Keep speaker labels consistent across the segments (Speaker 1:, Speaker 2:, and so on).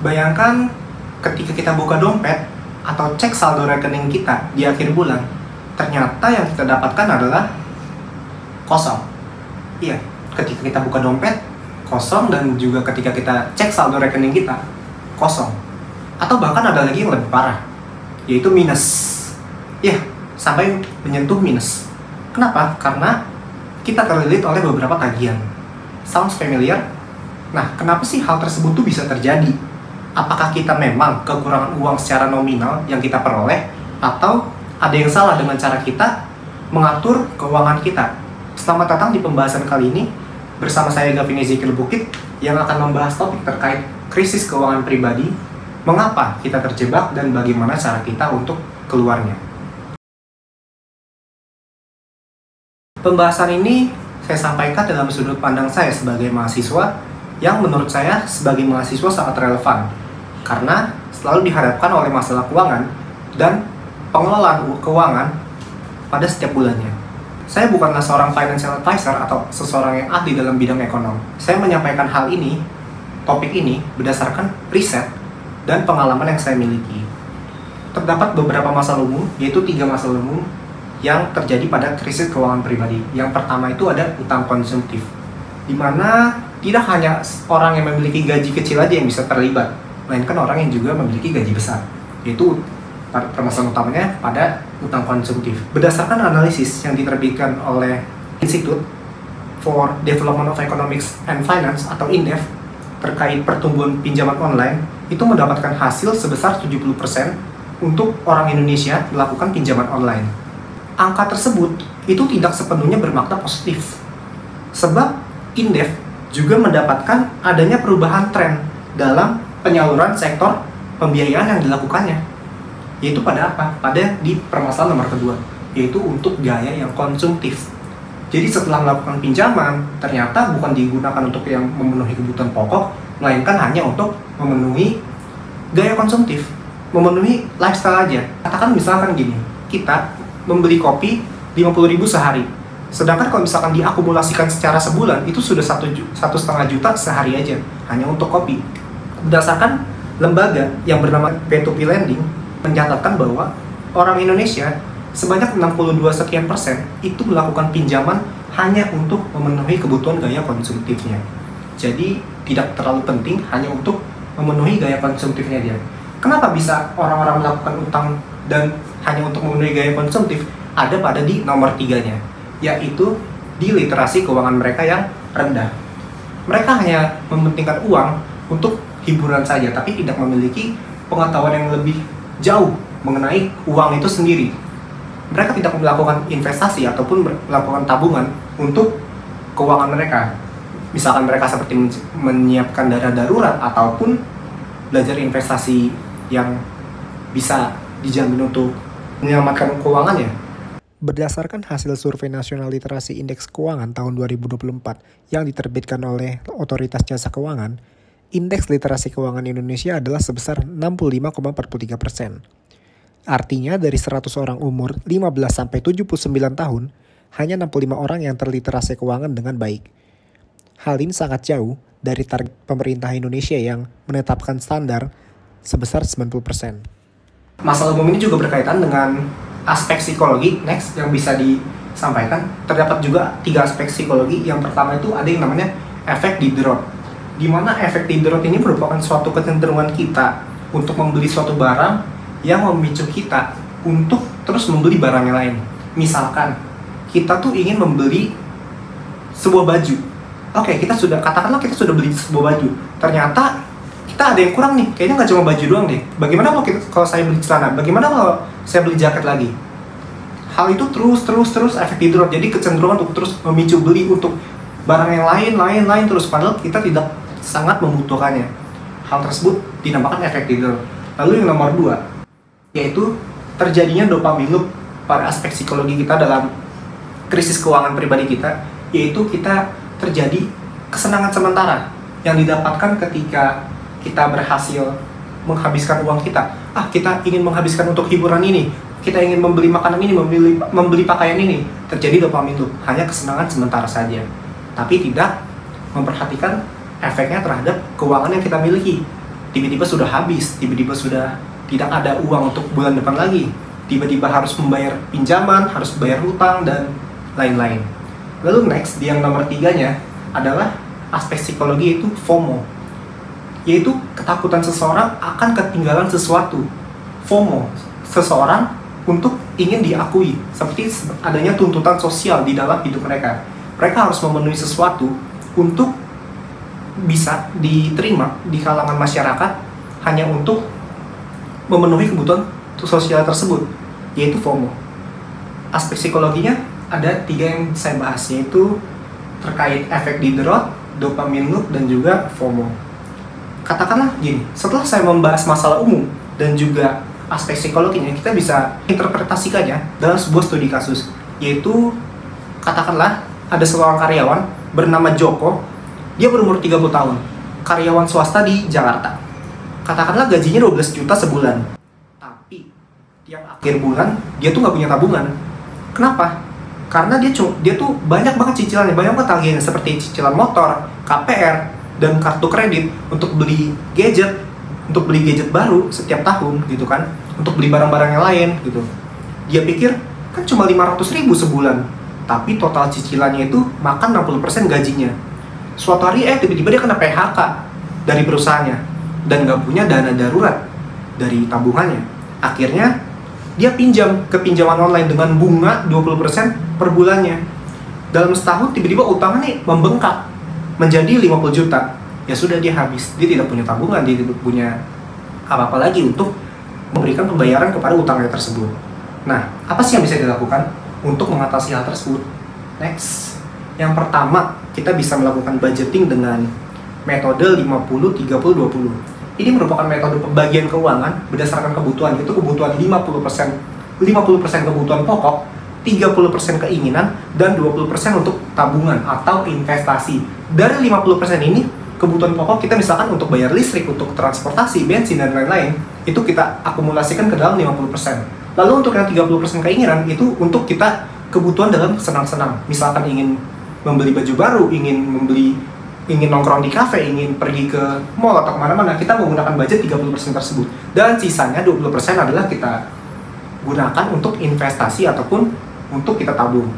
Speaker 1: Bayangkan ketika kita buka dompet atau cek saldo rekening kita di akhir bulan, ternyata yang kita dapatkan adalah kosong. Iya, ketika kita buka dompet, kosong, dan juga ketika kita cek saldo rekening kita, kosong. Atau bahkan ada lagi yang lebih parah, yaitu minus. Ya, sampai menyentuh minus. Kenapa? Karena kita terlilit oleh beberapa tagihan. Sounds familiar? Nah, kenapa sih hal tersebut tuh bisa terjadi? Apakah kita memang kekurangan uang secara nominal yang kita peroleh, atau ada yang salah dengan cara kita mengatur keuangan kita? Selamat datang di pembahasan kali ini bersama saya Gavin Ezekiel Bukit yang akan membahas topik terkait krisis keuangan pribadi, mengapa kita terjebak dan bagaimana cara kita untuk keluarnya. Pembahasan ini saya sampaikan dalam sudut pandang saya sebagai mahasiswa yang menurut saya sebagai mahasiswa sangat relevan karena selalu dihadapkan oleh masalah keuangan dan pengelolaan keuangan pada setiap bulannya. Saya bukanlah seorang financial advisor atau seseorang yang ahli dalam bidang ekonomi. Saya menyampaikan hal ini, topik ini, berdasarkan riset dan pengalaman yang saya miliki. Terdapat beberapa masalah umum, yaitu 3 masalah umum yang terjadi pada krisis keuangan pribadi. Yang pertama itu ada utang konsumtif, di mana tidak hanya orang yang memiliki gaji kecil aja yang bisa terlibat, melainkan orang yang juga memiliki gaji besar, yaitu permasalahan utamanya pada utang konsumtif. Berdasarkan analisis yang diterbitkan oleh Institute for Development of Economics and Finance atau INDEF terkait pertumbuhan pinjaman online, itu mendapatkan hasil sebesar 70% untuk orang Indonesia melakukan pinjaman online. Angka tersebut itu tidak sepenuhnya bermakna positif, sebab INDEF juga mendapatkan adanya perubahan tren dalam penyaluran sektor pembiayaan yang dilakukannya, yaitu pada apa? Pada di permasalahan nomor kedua, yaitu untuk gaya yang konsumtif. Jadi setelah melakukan pinjaman, ternyata bukan digunakan untuk yang memenuhi kebutuhan pokok, melainkan hanya untuk memenuhi gaya konsumtif, memenuhi lifestyle aja. Katakan misalkan gini, kita membeli kopi 50.000 sehari, sedangkan kalau misalkan diakumulasikan secara sebulan, itu sudah 1,5 juta sehari aja, hanya untuk kopi. Berdasarkan lembaga yang bernama P2P Lending, mencatatkan bahwa orang Indonesia sebanyak 62 sekian persen itu melakukan pinjaman hanya untuk memenuhi kebutuhan gaya konsumtifnya. Jadi tidak terlalu penting hanya untuk memenuhi gaya konsumtifnya dia. Kenapa bisa orang-orang melakukan utang dan hanya untuk memenuhi gaya konsumtif? Ada pada di nomor 3-nya, yaitu di literasi keuangan mereka yang rendah. Mereka hanya mementingkan uang untuk hiburan saja, tapi tidak memiliki pengetahuan yang lebih jauh mengenai uang itu sendiri. Mereka tidak melakukan investasi ataupun melakukan tabungan untuk keuangan mereka. Misalkan mereka seperti menyiapkan dana darurat ataupun belajar investasi yang bisa dijamin untuk menyelamatkan keuangannya. Berdasarkan hasil survei nasional literasi indeks keuangan tahun 2024 yang diterbitkan oleh Otoritas Jasa Keuangan, indeks literasi keuangan Indonesia adalah sebesar 65,43%. Artinya dari 100 orang umur 15-79 tahun, hanya 65 orang yang terliterasi keuangan dengan baik. Hal ini sangat jauh dari target pemerintah Indonesia yang menetapkan standar sebesar 90%. Masalah umum ini juga berkaitan dengan aspek psikologi, next, yang bisa disampaikan. Terdapat juga 3 aspek psikologi. Yang pertama itu ada yang namanya efek Diderot, di mana efek Diderot ini merupakan suatu kecenderungan kita untuk membeli suatu barang yang memicu kita untuk terus membeli barang yang lain. Misalkan kita tuh ingin membeli sebuah baju. Oke, katakanlah kita sudah beli sebuah baju. Ternyata kita ada yang kurang nih, kayaknya nggak cuma baju doang deh. Bagaimana kalau saya beli celana? Bagaimana kalau saya beli jaket lagi? Hal itu terus efek Diderot. Jadi kecenderungan untuk terus memicu beli untuk barang yang lain terus, padahal kita tidak sangat membutuhkannya. Hal tersebut dinamakan efek Diderot. Lalu yang nomor 2, yaitu terjadinya dopamine loop pada aspek psikologi kita dalam krisis keuangan pribadi kita, yaitu kita terjadi kesenangan sementara yang didapatkan ketika kita berhasil menghabiskan uang kita. Kita ingin menghabiskan untuk hiburan ini, kita ingin membeli makanan ini, membeli pakaian ini. Terjadi dopamine loop, hanya kesenangan sementara saja, tapi tidak memperhatikan efeknya terhadap keuangan yang kita miliki. tiba-tiba sudah habis, tiba-tiba sudah tidak ada uang untuk bulan depan lagi, tiba-tiba harus membayar pinjaman, harus bayar hutang, dan lain-lain. Lalu next, di yang nomor 3-nya adalah aspek psikologi, yaitu FOMO, yaitu ketakutan seseorang akan ketinggalan sesuatu. FOMO, seseorang untuk ingin diakui, seperti adanya tuntutan sosial di dalam hidup mereka. Mereka harus memenuhi sesuatu untuk bisa diterima di kalangan masyarakat hanya untuk memenuhi kebutuhan sosial tersebut, yaitu FOMO. Aspek psikologinya ada 3 yang saya bahas, yaitu terkait efek Diderot, dopamine loop, dan juga FOMO. Katakanlah gini, setelah saya membahas masalah umum dan juga aspek psikologinya, kita bisa interpretasikannya dalam sebuah studi kasus, yaitu katakanlah ada seorang karyawan bernama Joko. Dia berumur 30 tahun, karyawan swasta di Jakarta. Katakanlah gajinya 12 juta sebulan. Tapi yang akhir bulan dia tuh nggak punya tabungan. Kenapa? Karena dia tuh banyak banget cicilannya, banyak banget tagihannya, seperti cicilan motor, KPR, dan kartu kredit untuk beli gadget, baru setiap tahun gitu kan, untuk beli barang-barang yang lain gitu. Dia pikir kan cuma 500.000 sebulan, tapi total cicilannya itu makan 60% gajinya. Suatu hari tiba-tiba dia kena PHK dari perusahaannya dan nggak punya dana darurat dari tabungannya. Akhirnya dia pinjam ke pinjaman online dengan bunga 20% per bulannya. Dalam setahun tiba-tiba utangnya membengkak menjadi 50 juta. Ya sudah, dia habis. Dia tidak punya tabungan, dia tidak punya apa-apa lagi untuk memberikan pembayaran kepada utangnya tersebut. Nah, apa sih yang bisa dilakukan untuk mengatasi hal tersebut? Next. Yang pertama, kita bisa melakukan budgeting dengan metode 50-30-20. Ini merupakan metode pembagian keuangan berdasarkan kebutuhan, yaitu kebutuhan 50% kebutuhan pokok, 30% keinginan, dan 20% untuk tabungan atau investasi. Dari 50% ini, kebutuhan pokok kita misalkan untuk bayar listrik, untuk transportasi, bensin, dan lain-lain, itu kita akumulasikan ke dalam 50%. Lalu untuk yang 30% keinginan, itu untuk kita kebutuhan dalam senang-senang. Misalkan ingin membeli baju baru, ingin nongkrong di kafe, ingin pergi ke mall atau kemana-mana, kita menggunakan budget 30% tersebut. Dan sisanya 20% adalah kita gunakan untuk investasi ataupun untuk kita tabung.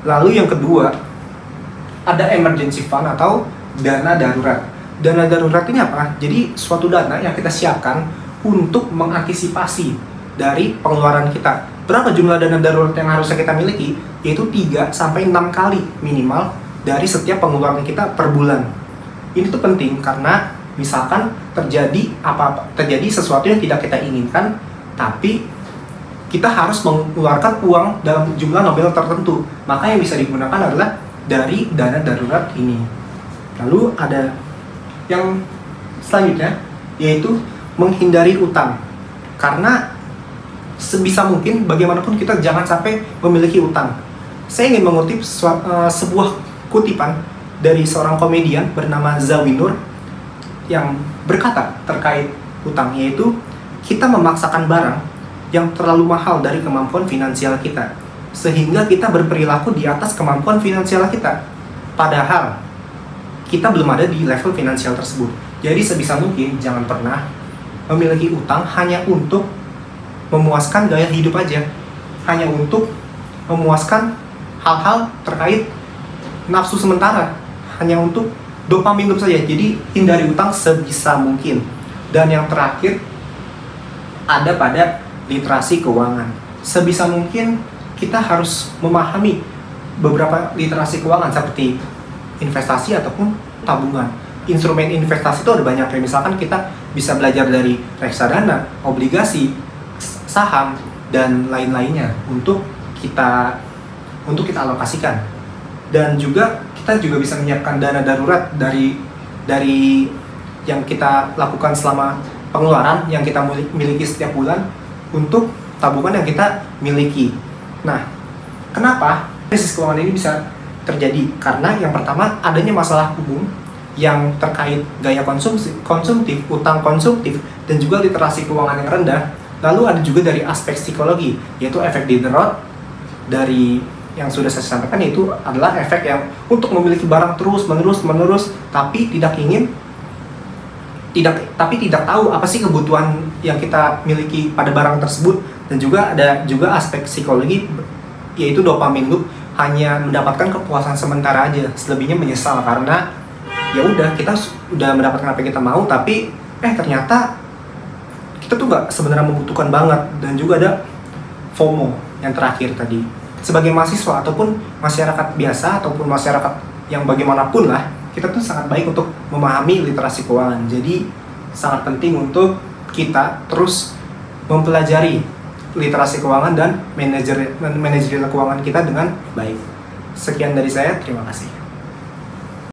Speaker 1: Lalu yang kedua, ada emergency fund atau dana darurat. Dana darurat ini apa? Jadi suatu dana yang kita siapkan untuk mengantisipasi dari pengeluaran kita. Berapa jumlah dana darurat yang harusnya kita miliki? Yaitu 3-6 kali minimal dari setiap pengeluaran kita per bulan. Ini tuh penting karena misalkan terjadi sesuatu yang tidak kita inginkan, tapi kita harus mengeluarkan uang dalam jumlah nominal tertentu. Maka yang bisa digunakan adalah dari dana darurat ini. Lalu ada yang selanjutnya, yaitu menghindari utang. Karena sebisa mungkin bagaimanapun kita jangan sampai memiliki utang. Saya ingin mengutip sebuah kutipan dari seorang komedian bernama Zawinur yang berkata terkait utang, yaitu kita memaksakan barang yang terlalu mahal dari kemampuan finansial kita, sehingga kita berperilaku di atas kemampuan finansial kita, padahal kita belum ada di level finansial tersebut. Jadi sebisa mungkin jangan pernah memiliki utang hanya untuk memuaskan gaya hidup aja, hanya untuk memuaskan hal-hal terkait nafsu sementara, hanya untuk dopamine saja. Jadi hindari utang sebisa mungkin. Dan yang terakhir ada pada literasi keuangan. Sebisa mungkin kita harus memahami beberapa literasi keuangan seperti investasi ataupun tabungan. Instrumen investasi itu ada banyak, kayak misalkan kita bisa belajar dari reksadana, obligasi, saham, dan lain-lainnya untuk kita alokasikan. Dan juga kita juga bisa menyiapkan dana darurat dari yang kita lakukan selama pengeluaran yang kita miliki setiap bulan untuk tabungan yang kita miliki. Nah, kenapa krisis keuangan ini bisa terjadi? Karena yang pertama, adanya masalah umum yang terkait gaya konsumtif, utang konsumtif, dan juga literasi keuangan yang rendah. Lalu ada juga dari aspek psikologi, yaitu efek Diderot. Dari yang sudah saya sampaikan, yaitu adalah efek yang untuk memiliki barang terus menerus, tapi tidak ingin tidak tahu apa sih kebutuhan yang kita miliki pada barang tersebut. Dan juga ada juga aspek psikologi, yaitu dopamin loop, hanya mendapatkan kepuasan sementara aja, selebihnya menyesal karena ya udah kita udah mendapatkan apa yang kita mau, tapi ternyata kita tuh nggak sebenarnya membutuhkan banget. Dan juga ada FOMO yang terakhir tadi. Sebagai mahasiswa ataupun masyarakat biasa ataupun masyarakat yang bagaimanapun lah, kita tuh sangat baik untuk memahami literasi keuangan. Jadi sangat penting untuk kita terus mempelajari literasi keuangan dan manajerial keuangan kita dengan baik. Sekian dari saya, terima kasih.